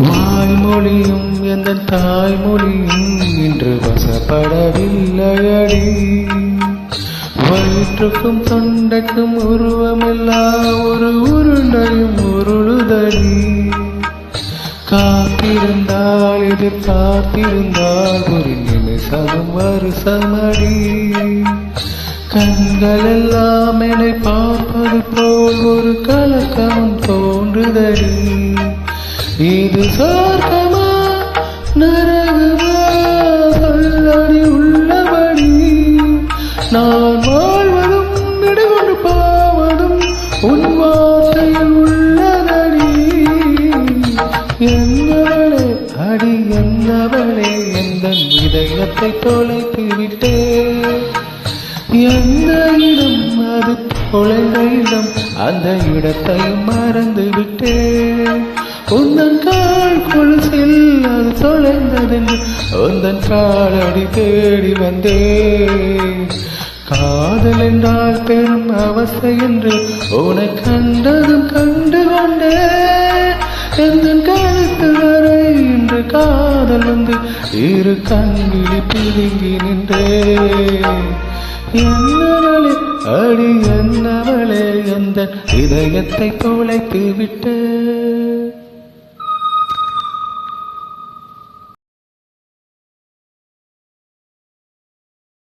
வாய்மொழியும் எந்த தாய்மொழியும் இன்று வசப்படவில்லையடி. வயிற்றுக்கும் தொண்டைக்கும் உருவமெல்லாம் ஒரு உருண்டையும் உருளுதடி. காத்திருந்தால் எதிர்பார்த்திருந்தால் ஒரு நிமிஷமும் வருஷமடி. கண்கள் எல்லாம் என்னை பார்ப்பது போல் ஒரு கலக்கமும் தோன்றுதடி. இது சொர்க்கமா நரகமா சொல்லடி உள்ளபடி. நான் வாழ்வதும் நெடுகொண்டு போவதும் உன் வார்த்தையில் உள்ளதடி. என்னவளே அடி என்னவளே எந்த இதயத்தை தொலைத்து விட்டே. எந்த இடம் அது தொலைந்த இடம் அந்த இடத்தையும் மறந்து விட்டே. உந்தன் கால் கொலுசில் அது தொலைந்ததென்று உந்தன் காலடி தேடி வந்தே. காதல் என்றால் பெரும் அவஸ்தை என்று உன்னை கண்டதும் கண்டு கொண்டே. எந்தன் கழுத்து வரை இன்று காதல் வந்து இரு கண்விழி பிதுங்கி நின்றே. என்னவளே அடி என்னவளே எந்த இதயத்தை தொலைத்து விட்டே.